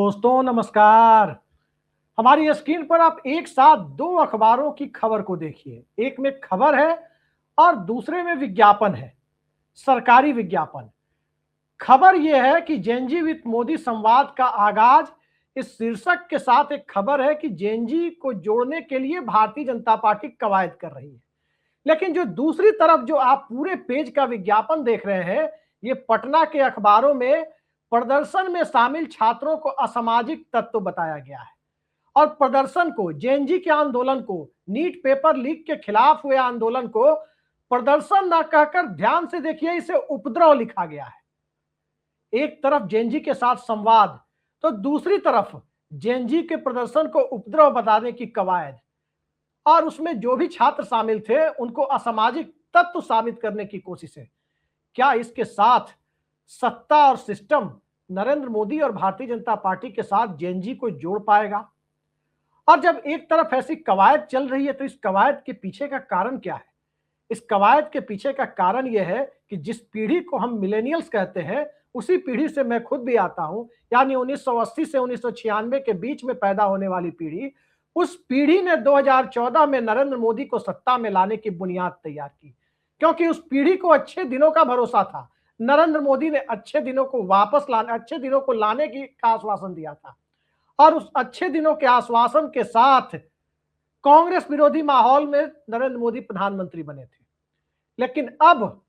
दोस्तों नमस्कार। हमारी स्क्रीन पर आप एक साथ दो अखबारों की खबर को देखिए। एक में खबर है और दूसरे में विज्ञापन है, सरकारी विज्ञापन। खबर यह है कि जेएनजी विद मोदी संवाद का आगाज। इस शीर्षक के साथ एक खबर है कि जेएनजी को जोड़ने के लिए भारतीय जनता पार्टी कवायद कर रही है। लेकिन जो दूसरी तरफ जो आप पूरे पेज का विज्ञापन देख रहे हैं, ये पटना के अखबारों में प्रदर्शन में शामिल छात्रों को असामाजिक तत्व बताया गया है और प्रदर्शन को, जेएनजी के आंदोलन को, नीट पेपर लीक के खिलाफ हुए आंदोलन को प्रदर्शन न कहकर ध्यान से देखिए, इसे उपद्रव लिखा गया है। एक तरफ जेएनजी के साथ संवाद तो दूसरी तरफ जेएनजी के प्रदर्शन को उपद्रव बताने की कवायद और उसमें जो भी छात्र शामिल थे उनको असामाजिक तत्व साबित करने की कोशिश है। क्या इसके साथ सत्ता और सिस्टम नरेंद्र मोदी और भारतीय जनता पार्टी के साथ जेएनजी को जोड़ पाएगा? और जब एक तरफ ऐसी कवायद चल रही है तो इस कवायद के पीछे का कारण क्या है? इस कवायद के पीछे का कारण यह है कि जिस पीढ़ी को हम मिलेनियल्स कहते हैं, उसी पीढ़ी से मैं खुद भी आता हूं, यानी 1980 से 1996 के बीच में पैदा होने वाली पीढ़ी। उस पीढ़ी ने 2014 में नरेंद्र मोदी को सत्ता में लाने की बुनियाद तैयार की, क्योंकि उस पीढ़ी को अच्छे दिनों का भरोसा था। नरेंद्र मोदी ने अच्छे दिनों को वापस लाने, अच्छे दिनों को लाने की का आश्वासन दिया था और उस अच्छे दिनों के आश्वासन के साथ कांग्रेस विरोधी माहौल में नरेंद्र मोदी प्रधानमंत्री बने थे। लेकिन अब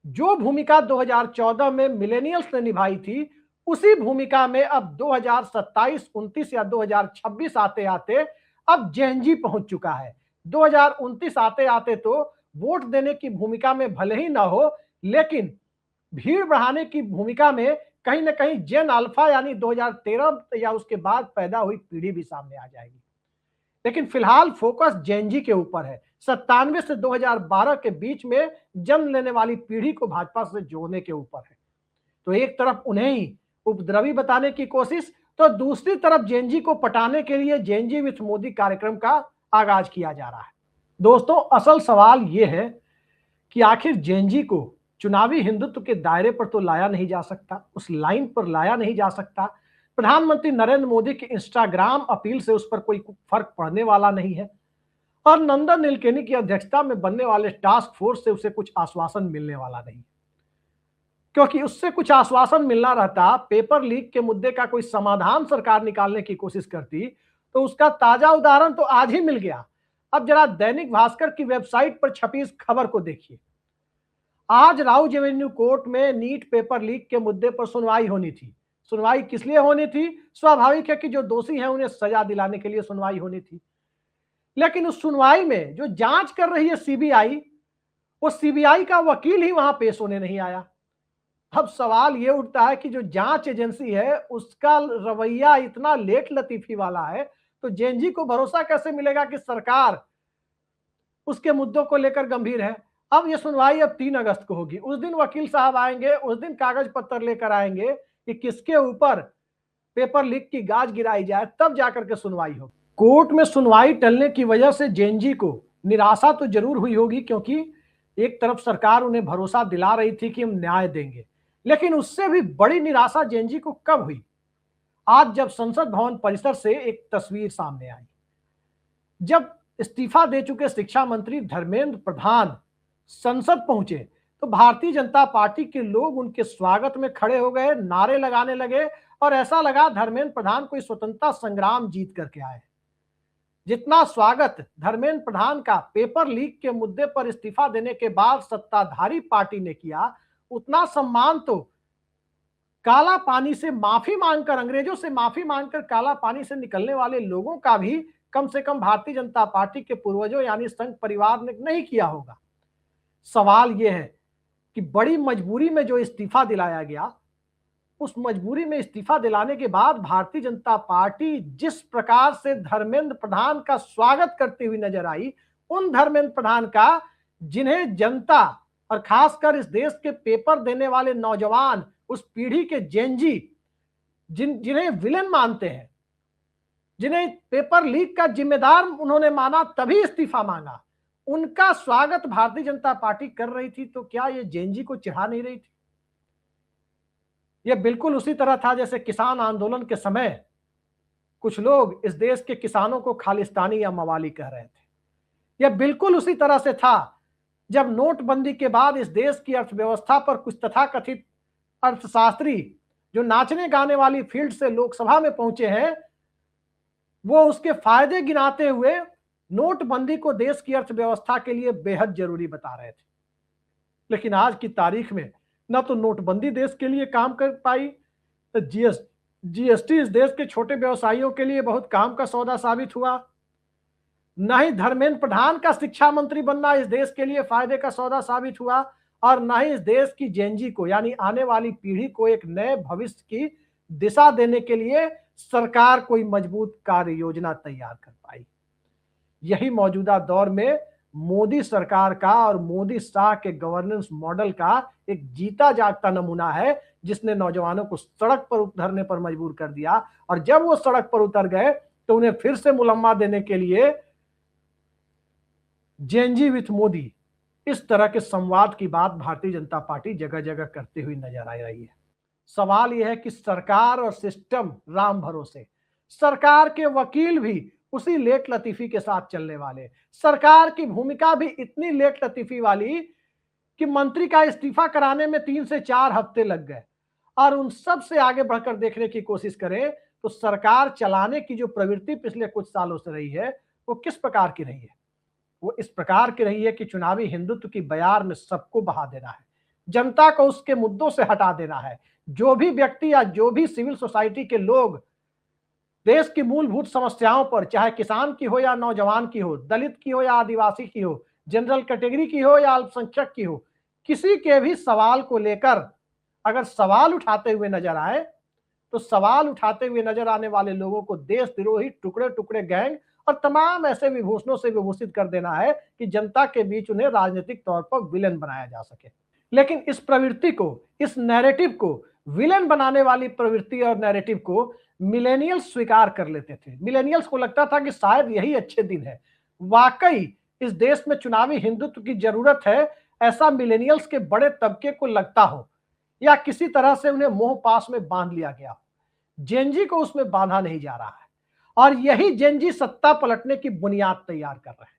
जो भूमिका 2014 में मिलेनियल्स ने निभाई थी, उसी भूमिका में अब 2027, 29 या 2026 आते आते अब जेएनजी पहुंच चुका है। 2029 आते आते तो वोट देने की भूमिका में भले ही ना हो, लेकिन भीड़ बढ़ाने की भूमिका में कहीं ना कहीं जेन अल्फा यानी 2013 या उसके बाद पैदा हुई पीढ़ी भी सामने आ जाएगी। लेकिन फिलहाल फोकस जेएनजी के ऊपर है। 97 से 2012 के बीच में जन्म लेने वाली पीढ़ी को भाजपा से जोड़ने के ऊपर है। तो एक तरफ उन्हें ही उपद्रवी बताने की कोशिश, तो दूसरी तरफ जेएनजी को पटाने के लिए जेएनजी विथ मोदी कार्यक्रम का आगाज किया जा रहा है। दोस्तों, असल सवाल यह है कि आखिर जेएनजी को चुनावी हिंदुत्व के दायरे पर तो लाया नहीं जा सकता, उस लाइन पर लाया नहीं जा सकता। प्रधानमंत्री नरेंद्र मोदी की इंस्टाग्राम अपील से उस पर कोई फर्क पड़ने वाला नहीं है और नंदन नीलेकनी की अध्यक्षता में बनने वाले टास्क फोर्स से उसे कुछ आश्वासन मिलने वाला नहीं, क्योंकि उससे कुछ आश्वासन मिलना रहता, पेपर लीक के मुद्दे का कोई समाधान सरकार निकालने की कोशिश करती, तो उसका ताजा उदाहरण तो आज ही मिल गया। अब जरा दैनिक भास्कर की वेबसाइट पर छपी इस खबर को देखिए। आज राउज एवेन्यू कोर्ट में नीट पेपर लीक के मुद्दे पर सुनवाई होनी थी। सुनवाई किस लिए होनी थी? स्वाभाविक है कि जो दोषी हैं उन्हें सजा दिलाने के लिए सुनवाई होनी थी। लेकिन उस सुनवाई में जो जांच कर रही है सीबीआई, वो सीबीआई का वकील ही वहां पेश होने नहीं आया। अब सवाल ये उठता है कि जो जांच एजेंसी है उसका रवैया इतना लेट लतीफी वाला है, तो जेएनजी को भरोसा कैसे मिलेगा कि सरकार उसके मुद्दों को लेकर गंभीर है? अब ये सुनवाई अब 3 अगस्त को होगी। उस दिन वकील साहब आएंगे, उस दिन कागज पत्र लेकर आएंगे कि किसके ऊपर पेपर लीक की गाज गिराई जाए, तब जाकर के सुनवाई होगी। कोर्ट में सुनवाई टलने की वजह से जेएनजी को निराशा तो जरूर हुई होगी, क्योंकि एक तरफ सरकार उन्हें भरोसा दिला रही थी कि हम न्याय देंगे, लेकिन उससे भी बड़ी निराशा जेएनजी को कब हुई? आज जब संसद भवन परिसर से एक तस्वीर सामने आई, जब इस्तीफा दे चुके शिक्षा मंत्री धर्मेंद्र प्रधान संसद पहुंचे, तो भारतीय जनता पार्टी के लोग उनके स्वागत में खड़े हो गए, नारे लगाने लगे और ऐसा लगा धर्मेंद्र प्रधान कोई स्वतंत्रता संग्राम जीत करके आए। जितना स्वागत धर्मेंद्र प्रधान का पेपर लीक के मुद्दे पर इस्तीफा देने के बाद सत्ताधारी पार्टी ने किया, उतना सम्मान तो काला पानी से माफी मांगकर, अंग्रेजों से माफी मांगकर काला पानी से निकलने वाले लोगों का भी कम से कम भारतीय जनता पार्टी के पूर्वजों यानी संघ परिवार ने नहीं किया होगा। सवाल यह है कि बड़ी मजबूरी में जो इस्तीफा दिलाया गया, उस मजबूरी में इस्तीफा दिलाने के बाद भारतीय जनता पार्टी जिस प्रकार से धर्मेंद्र प्रधान का स्वागत करती हुई नजर आई, उन धर्मेंद्र प्रधान का जिन्हें जनता और खासकर इस देश के पेपर देने वाले नौजवान, उस पीढ़ी के जेएनजी जिन्हें विलेन मानते हैं, जिन्हें पेपर लीक का जिम्मेदार उन्होंने माना तभी इस्तीफा मांगा, उनका स्वागत भारतीय जनता पार्टी कर रही थी, तो क्या ये जेएनजी को चिढ़ा नहीं रही थी? यह बिल्कुल उसी तरह था जैसे किसान आंदोलन के समय कुछ लोग इस देश के किसानों को खालिस्तानी या मवाली कह रहे थे। यह बिल्कुल उसी तरह से था जब नोटबंदी के बाद इस देश की अर्थव्यवस्था पर कुछ तथाकथित अर्थशास्त्री जो नाचने गाने वाली फील्ड से लोकसभा में पहुंचे हैं, वो उसके फायदे गिनाते हुए नोटबंदी को देश की अर्थव्यवस्था के लिए बेहद जरूरी बता रहे थे। लेकिन आज की तारीख में न तो नोटबंदी देश के लिए काम कर पाई, तो जीएसटी इस देश के छोटे व्यवसायियों के लिए बहुत काम का सौदा साबित हुआ, न ही धर्मेंद्र प्रधान का शिक्षा मंत्री बनना इस देश के लिए फायदे का सौदा साबित हुआ, और न ही इस देश की जेनजी को यानी आने वाली पीढ़ी को एक नए भविष्य की दिशा देने के लिए सरकार कोई मजबूत कार्य योजना तैयार कर पाई। यही मौजूदा दौर में मोदी सरकार का और मोदी शाह के गवर्नेंस मॉडल का एक जीता जागता नमूना है, जिसने नौजवानों को सड़क पर उतरने पर मजबूर कर दिया, और जब वो सड़क पर उतर गए तो उन्हें फिर से मुलम्मा देने के लिए जेनजी विथ मोदी इस तरह के संवाद की बात भारतीय जनता पार्टी जगह जगह करती हुई नजर आ रही है। सवाल यह है कि सरकार और सिस्टम राम भरोसे, सरकार के वकील भी उसी लेट लतीफी के साथ चलने वाले, सरकार की भूमिका भी इतनी लेट लतीफी वाली कि मंत्री का इस्तीफा कराने में 3 से 4 हफ्ते लग गए। और उन सब से आगे बढ़कर देखने की कोशिश करें तो सरकार चलाने की जो प्रवृत्ति पिछले कुछ सालों से रही है, वो किस प्रकार की रही है? वो इस प्रकार की रही है कि चुनावी हिंदुत्व की बयार में सबको बहा देना है, जनता को उसके मुद्दों से हटा देना है। जो भी व्यक्ति या जो भी सिविल सोसाइटी के लोग देश की मूलभूत समस्याओं पर, चाहे किसान की हो या नौजवान की हो, दलित की हो या आदिवासी की हो, जनरल कैटेगरी की हो या अल्पसंख्यक की हो, किसी के भी सवाल को लेकर अगर सवाल उठाते हुए नजर आए तो सवाल उठाते हुए नजर आने वाले लोगों को देशद्रोही टुकड़े टुकड़े गैंग और तमाम ऐसे विभूषणों से विभूषित कर देना है कि जनता के बीच उन्हें राजनीतिक तौर पर विलेन बनाया जा सके। लेकिन इस प्रवृत्ति को, इस नैरेटिव को, विलेन बनाने वाली प्रवृत्ति और नैरेटिव को मिलेनियल्स स्वीकार कर लेते थे। मिलेनियल्स को लगता था कि शायद यही अच्छे दिन है, वाकई इस देश में चुनावी हिंदुत्व की जरूरत है, ऐसा मिलेनियल्स के बड़े तबके को लगता हो, या किसी तरह से उन्हें मोह पास में बांध लिया गया हो। जेनजी को उसमें बांधा नहीं जा रहा है, और यही जेनजी सत्ता पलटने की बुनियाद तैयार कर रहे हैं।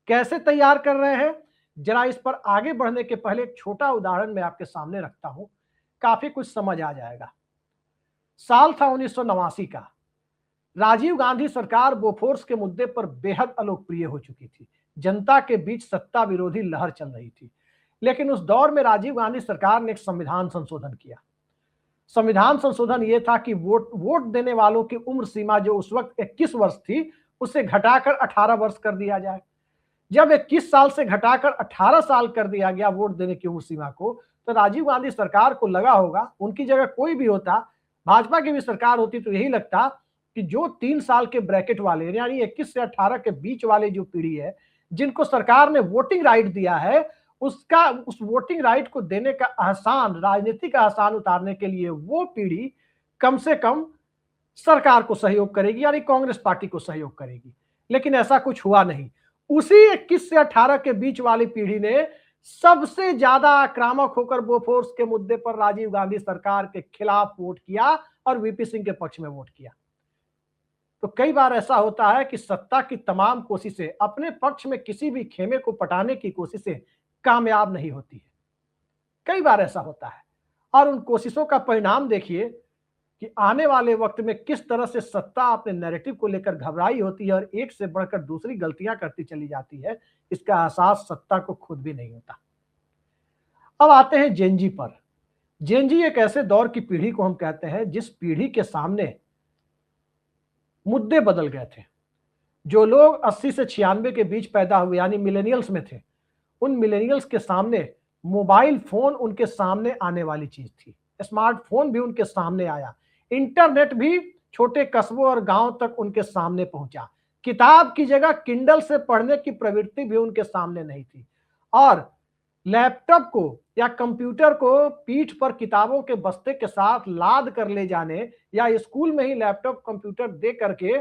कैसे तैयार कर रहे हैं, जरा इस पर आगे बढ़ने के पहले एक छोटा उदाहरण मैं आपके सामने रखता हूं, काफी कुछ समझ आ जाएगा। साल था 1989 का। राजीव गांधी सरकार बोफोर्स के मुद्दे पर बेहद अलोकप्रिय हो चुकी थी, जनता के बीच सत्ता विरोधी लहर चल रही थी। लेकिन उस दौर में राजीव गांधी सरकार ने एक संविधान संशोधन किया। संविधान संशोधन यह था कि वोट देने वालों की उम्र सीमा जो उस वक्त 21 वर्ष थी, उसे घटाकर 18 वर्ष कर दिया जाए। जब 21 साल से घटाकर 18 साल कर दिया गया वोट देने की उम्र सीमा को, तो राजीव गांधी सरकार को लगा होगा, उनकी जगह कोई भी होता, भाजपा की भी सरकार होती, तो यही लगता कि जो 3 साल के ब्रैकेट वाले यानी 21 से 18 के बीच वाले जो पीढ़ी है, जिनको सरकार ने वोटिंग राइट दिया है, उसका उस वोटिंग राइट को देने का आसान, राजनीतिक आसान उतारने के लिए वो पीढ़ी कम से कम सरकार को सहयोग करेगी, यानी कांग्रेस पार्टी को सहयोग करेगी। लेकिन ऐसा कुछ हुआ नहीं। उसी 21 से 18 के बीच वाली पीढ़ी ने सबसे ज्यादा आक्रामक होकर बोफोर्स के मुद्दे पर राजीव गांधी सरकार के खिलाफ वोट किया और वीपी सिंह के पक्ष में वोट किया। तो कई बार ऐसा होता है कि सत्ता की तमाम कोशिशें अपने पक्ष में किसी भी खेमे को पटाने की कोशिशें कामयाब नहीं होती है। कई बार ऐसा होता है, और उन कोशिशों का परिणाम देखिए कि आने वाले वक्त में किस तरह से सत्ता अपने नैरेटिव को लेकर घबराई होती है और एक से बढ़कर दूसरी गलतियां करती चली जाती है, इसका एहसास सत्ता को खुद भी नहीं होता। अब आते हैं जेनजी पर। जेनजी एक ऐसे दौर की पीढ़ी को हम कहते हैं जिस पीढ़ी के सामने मुद्दे बदल गए थे। जो लोग 80 से 96 के बीच पैदा हुए यानी मिलेनियल्स में थे, उन मिलेनियल्स के सामने मोबाइल फोन उनके सामने आने वाली चीज थी। स्मार्टफोन भी उनके सामने आया, इंटरनेट भी छोटे कस्बों और गांव तक उनके सामने पहुंचा। किताब की जगह किंडल से पढ़ने की प्रवृत्ति भी उनके सामने नहीं थी, और लैपटॉप को या कंप्यूटर को पीठ पर किताबों के बस्ते के साथ लाद कर ले जाने या स्कूल में ही लैपटॉप कंप्यूटर दे करके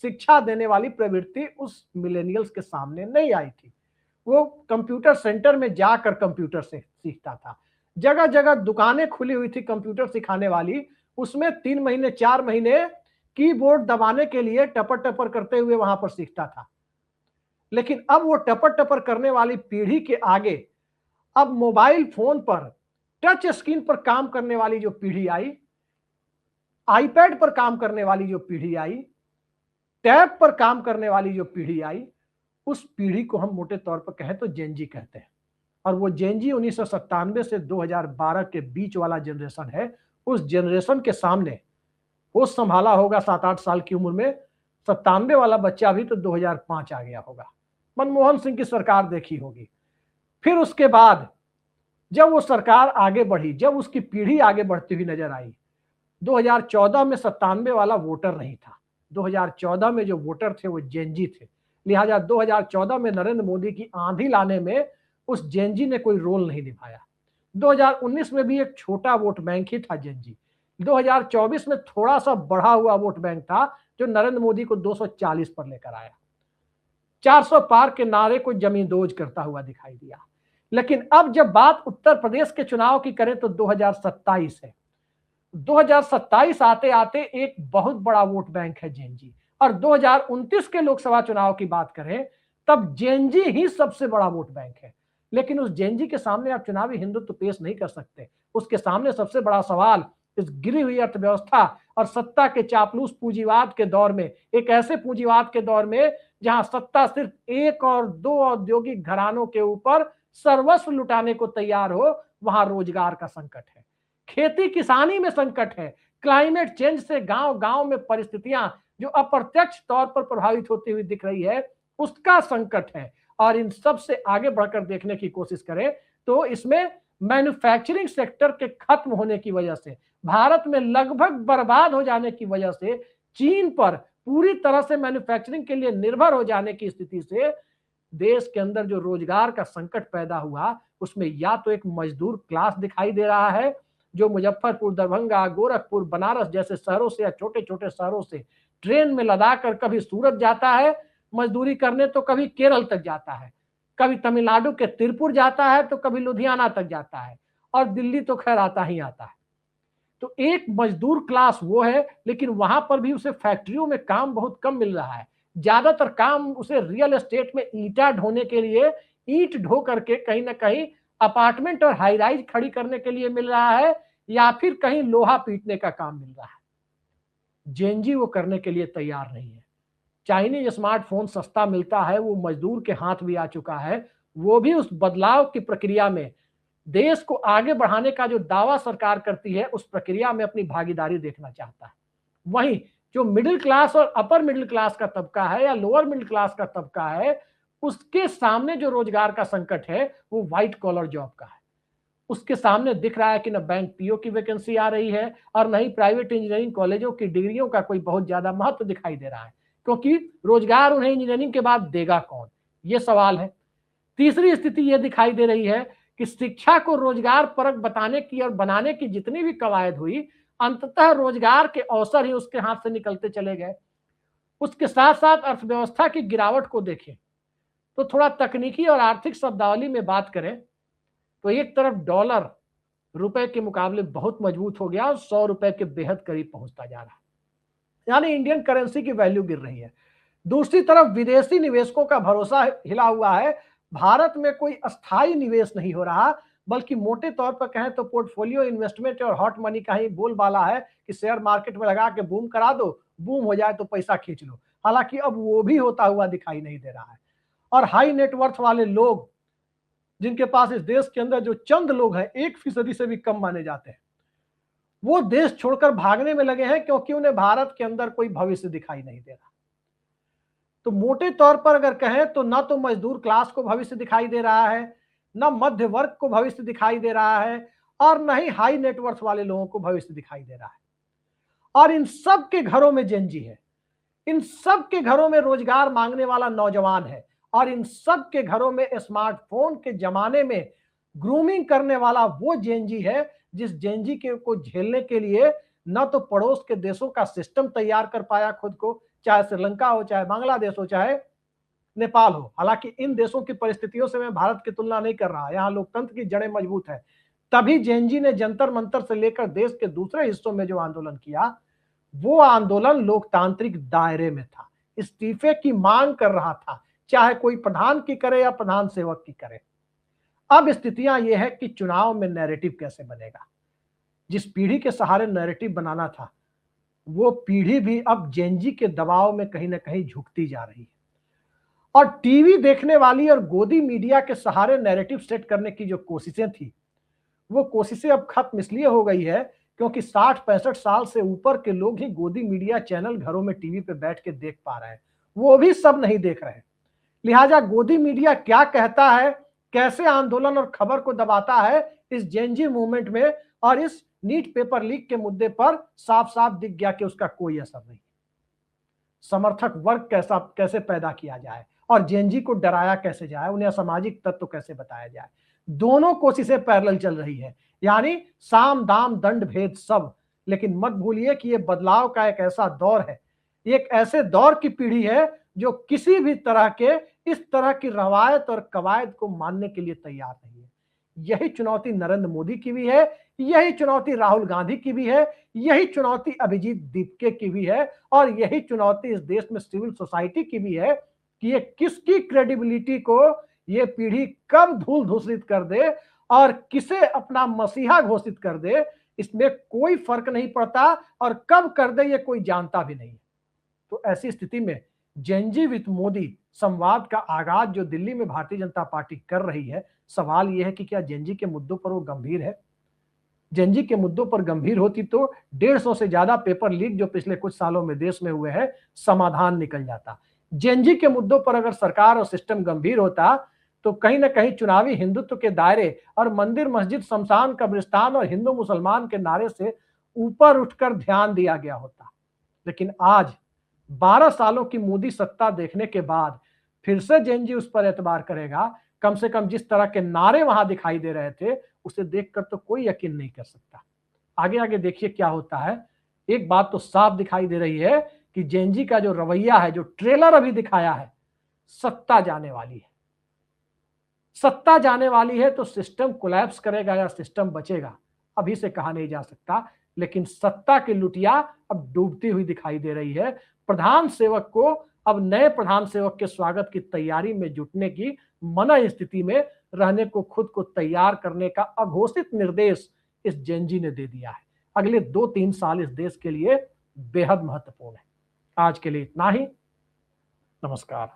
शिक्षा देने वाली प्रवृत्ति उस मिलेनियल्स के सामने नहीं आई थी। वो कंप्यूटर सेंटर में जाकर कंप्यूटर से सीखता था। जगह जगह दुकानें खुली हुई थी कंप्यूटर सिखाने वाली, उसमें 3 महीने 4 महीने कीबोर्ड दबाने के लिए टपर टपर करते हुए वहां पर सीखता था। लेकिन अब वो टपर टपर करने वाली पीढ़ी के आगे अब मोबाइल फोन पर टच स्क्रीन पर काम करने वाली जो पीढ़ी आई, आईपैड पर काम करने वाली जो पीढ़ी आई, टैब पर काम करने वाली जो पीढ़ी आई, उस पीढ़ी को हम मोटे तौर पर कहें तो जेनजी कहते हैं। और वो जेनजी 1997 से 2012 के बीच वाला जनरेशन है। उस जनरेशन के सामने होश संभाला होगा 7-8 साल की उम्र में, 97 वाला बच्चा भी तो 2005 आ गया होगा। मनमोहन सिंह की सरकार देखी होगी। फिर उसके बाद जब वो सरकार आगे बढ़ी, जब उसकी पीढ़ी आगे बढ़ती हुई नजर आई, 2014 में 97 वाला वोटर नहीं था। 2014 में जो वोटर थे वो जेनजी थे। लिहाजा 2014 में नरेंद्र मोदी की आंधी लाने में उस जेनजी ने कोई रोल नहीं निभाया। 2019 में भी एक छोटा वोट बैंक ही था जेनजी। 2024 में थोड़ा सा बढ़ा हुआ वोट बैंक था जो नरेंद्र मोदी को 240 पर लेकर आया। 400 पार के नारे को जमींदोज करता हुआ दिखाई दिया। लेकिन अब जब बात उत्तर प्रदेश के चुनाव की करें तो 2027 है। 2027 आते आते एक बहुत बड़ा वोट बैंक है जेनजी। और 2029 के लोकसभा चुनाव की बात करें तब जेनजी ही सबसे बड़ा वोट बैंक है। लेकिन उस जेनजी के सामने आप चुनावी हिंदुत्व पेश नहीं कर सकते। उसके सामने सबसे बड़ा सवाल इस गिरी हुई अर्थव्यवस्था और सत्ता के चापलूस पूंजीवाद के दौर में, एक ऐसे पूंजीवाद के दौर में जहां सत्ता सिर्फ एक और दो औद्योगिक घरानों के ऊपर सर्वस्व लुटाने को तैयार हो, वहां रोजगार का संकट है, खेती किसानी में संकट है, क्लाइमेट चेंज से गांव गांव में परिस्थितियां जो अप्रत्यक्ष तौर पर प्रभावित होती हुई दिख रही है, उसका संकट है। और इन सब से आगे बढ़कर देखने की कोशिश करें तो इसमें मैन्युफैक्चरिंग सेक्टर के खत्म होने की वजह से, भारत में लगभग बर्बाद हो जाने की वजह से, चीन पर पूरी तरह से मैन्युफैक्चरिंग के लिए निर्भर हो जाने की स्थिति से देश के अंदर जो रोजगार का संकट पैदा हुआ, उसमें या तो एक मजदूर क्लास दिखाई दे रहा है जो मुजफ्फरपुर, दरभंगा, गोरखपुर, बनारस जैसे शहरों से या छोटे छोटे शहरों से ट्रेन में लदा कर कभी सूरत जाता है मजदूरी करने, तो कभी केरल तक जाता है, कभी तमिलनाडु के तिरुपुर जाता है, तो कभी लुधियाना तक जाता है, और दिल्ली तो खैर आता ही आता है। तो एक मजदूर क्लास वो है, लेकिन वहां पर भी उसे फैक्ट्रियों में काम बहुत कम मिल रहा है। ज्यादातर काम उसे रियल एस्टेट में ईंटा ढोने के लिए, ईंट ढो करके कहीं ना कहीं अपार्टमेंट और हाई राइज खड़ी करने के लिए मिल रहा है, या फिर कहीं लोहा पीटने का काम मिल रहा है। जेनजी वो करने के लिए तैयार नहीं है। चाइनीज स्मार्टफोन सस्ता मिलता है, वो मजदूर के हाथ भी आ चुका है, वो भी उस बदलाव की प्रक्रिया में, देश को आगे बढ़ाने का जो दावा सरकार करती है उस प्रक्रिया में अपनी भागीदारी देखना चाहता है। वहीं जो मिडिल क्लास और अपर मिडिल क्लास का तबका है या लोअर मिडिल क्लास का तबका है, उसके सामने जो रोजगार का संकट है वो व्हाइट कॉलर जॉब का है। उसके सामने दिख रहा है कि न बैंक पीओ की वैकेंसी आ रही है और न ही प्राइवेट इंजीनियरिंग कॉलेजों की डिग्रियों का कोई बहुत ज्यादा महत्व दिखाई दे रहा है, क्योंकि रोजगार उन्हें इंजीनियरिंग के बाद देगा कौन, ये सवाल है। तीसरी स्थिति यह दिखाई दे रही है कि शिक्षा को रोजगार परक बताने की और बनाने की जितनी भी कवायद हुई, अंततः रोजगार के अवसर ही उसके हाथ से निकलते चले गए। उसके साथ साथ अर्थव्यवस्था की गिरावट को देखें तो थोड़ा तकनीकी और आर्थिक शब्दावली में बात करें तो एक तरफ डॉलर रुपए के मुकाबले बहुत मजबूत हो गया और 100 रुपए के बेहद करीब पहुंचता जा रहा है, यानी इंडियन करेंसी की वैल्यू गिर रही है। दूसरी तरफ विदेशी निवेशकों का भरोसा हिला हुआ है, भारत में कोई अस्थायी निवेश नहीं हो रहा, बल्कि मोटे तौर पर कहें तो पोर्टफोलियो इन्वेस्टमेंट और हॉट मनी का ही बोलबाला है कि शेयर मार्केट में लगा के बूम करा दो, बूम हो जाए तो पैसा खींच लो। हालांकि अब वो भी होता हुआ दिखाई नहीं दे रहा है। और हाई नेटवर्थ वाले लोग, जिनके पास इस देश के अंदर जो चंद लोग हैं 1% से भी कम माने जाते हैं, वो देश छोड़कर भागने में लगे हैं क्योंकि उन्हें भारत के अंदर कोई भविष्य दिखाई नहीं दे रहा। तो मोटे तौर पर अगर कहें तो ना तो मजदूर क्लास को भविष्य दिखाई दे रहा है, ना मध्य वर्ग को भविष्य दिखाई दे रहा है, और न ही हाई नेटवर्थ वाले लोगों को भविष्य दिखाई दे रहा है। और इन सब के घरों में जेनजी है, इन सब के घरों में रोजगार मांगने वाला नौजवान है, और इन सब के घरों में स्मार्टफोन के जमाने में ग्रूमिंग करने वाला वो जेनजी है जिस जेनजी के को झेलने के लिए न तो पड़ोस के देशों का सिस्टम तैयार कर पाया खुद को, चाहे श्रीलंका हो, चाहे बांग्लादेश हो, चाहे नेपाल हो। हालांकि इन देशों की परिस्थितियों से मैं भारत की तुलना नहीं कर रहा, यहाँ लोकतंत्र की जड़ें मजबूत है। तभी जेनजी ने जंतर मंतर से लेकर देश के दूसरे हिस्सों में जो आंदोलन किया, वो आंदोलन लोकतांत्रिक दायरे में था, इस्तीफे की मांग कर रहा था, चाहे कोई प्रधान की करे या प्रधान सेवक की करे। अब स्थितियां यह है कि चुनाव में नैरेटिव कैसे बनेगा। जिस पीढ़ी के सहारे नैरेटिव बनाना था, वो पीढ़ी भी अब जेनजी के दबाव में कहीं ना कहीं झुकती जा रही है। और टीवी देखने वाली और गोदी मीडिया के सहारे नैरेटिव सेट करने की जो कोशिशें थी, वो कोशिशें अब खत्म इसलिए हो गई है क्योंकि 60-65 साल से ऊपर के लोग ही गोदी मीडिया चैनल घरों में टीवी पे बैठ के देख पा रहे हैं, वो भी सब नहीं देख रहे हैं। लिहाजा गोदी मीडिया क्या कहता है, कैसे आंदोलन और खबर को दबाता है, इस जेनजी मूवमेंट में और इस नीट पेपर लीक के मुद्दे पर साफ साफ दिख गया कि उसका कोई असर नहीं। समर्थक वर्ग कैसे पैदा किया जाए और जेनजी को डराया कैसे जाए, उन्हें असामाजिक तत्व कैसे बताया जाए, दोनों कोशिशें पैरेलल चल रही है, यानी साम दाम दंड भेद सब। लेकिन मत भूलिए कि यह बदलाव का एक ऐसा दौर है, एक ऐसे दौर की पीढ़ी है जो किसी भी तरह के इस तरह की रवायत और कवायद को मानने के लिए तैयार नहीं है। यही चुनौती नरेंद्र मोदी की भी है, यही चुनौती राहुल गांधी की भी है, यही चुनौती अभिजीत दीपके की भी है, और यही चुनौती इस देश में सिविल सोसाइटी की भी है कि ये किसकी क्रेडिबिलिटी को ये पीढ़ी कब धूल धूसरित कर दे और किसे अपना मसीहा घोषित कर दे, इसमें कोई फर्क नहीं पड़ता, और कब कर दे ये कोई जानता भी नहीं। तो ऐसी स्थिति में जेनजी विद मोदी संवाद का आगाज जो दिल्ली में भारतीय जनता पार्टी कर रही है, सवाल यह है कि क्या जेनजी के मुद्दों पर वो गंभीर है। जेनजी के मुद्दों पर गंभीर होती तो 150 से ज्यादा पेपर लीक जो पिछले कुछ सालों में देश में हुए हैं, समाधान निकल जाता। जेनजी के मुद्दों पर अगर सरकार और सिस्टम गंभीर होता तो कहीं ना कहीं चुनावी हिंदुत्व के दायरे और मंदिर मस्जिद शमशान कब्रिस्तान और हिंदू मुसलमान के नारे से ऊपर उठकर ध्यान दिया गया होता। लेकिन आज 12 सालों की मोदी सत्ता देखने के बाद फिर से जेनजी उस पर एतबार करेगा। कम से कम जिस तरह के नारे वहां दिखाई दे रहे थे, उसे देखकर तो कोई यकीन नहीं कर सकता। आगे आगे देखिए क्या होता है। एक बात तो साफ दिखाई दे रही है कि जेनजी का जो रवैया है, जो ट्रेलर अभी दिखाया है, सत्ता जाने वाली है। सत्ता जाने वाली है तो सिस्टम कोलैप्स करेगा या सिस्टम बचेगा, अभी से कहा नहीं जा सकता। लेकिन सत्ता की लुटिया अब डूबती हुई दिखाई दे रही है। प्रधान सेवक को अब नए प्रधान सेवक के स्वागत की तैयारी में जुटने की मना स्थिति में रहने को खुद को तैयार करने का अघोषित निर्देश इस जेनजी ने दे दिया है। अगले 2-3 साल इस देश के लिए बेहद महत्वपूर्ण है। आज के लिए इतना ही। नमस्कार।